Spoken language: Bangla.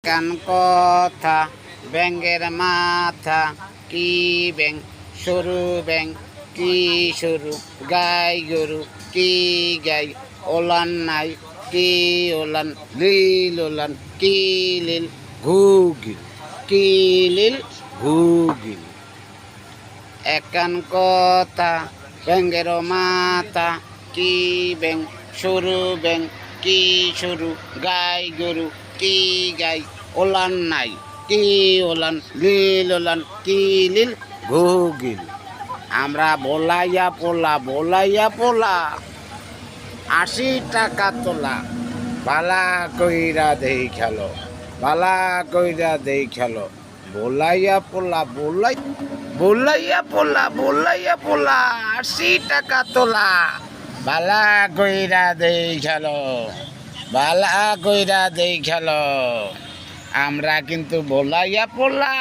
কান কথা ব্যাঙের মাথা কি ব্যাং সরু ব্যাং কি সরু গাই গরু কি গাই ওলান নাই কি ওলান লিল ওলান কি লিল ঘুগিল কি লিল ঘুগিল একান কথা ব্যাঙের মাথা কি ব্যাং সরু ব্যাং কি সরু গাই গরু কি গাই ওলান নাই কি ওলান লিল ওলান কি লিল ঘুগিল আমরা বলাইয়া পোলা 80 টাকা তোলা বালা কইরা দেই খেলো বালা কইরা দেই খেলো বলাইয়া পোলা 80 টাকা তোলা বালা কইরা দেই খেলো বালা কইরা দেই খেলো আমরা কিন্তু বলাইয়া পোলা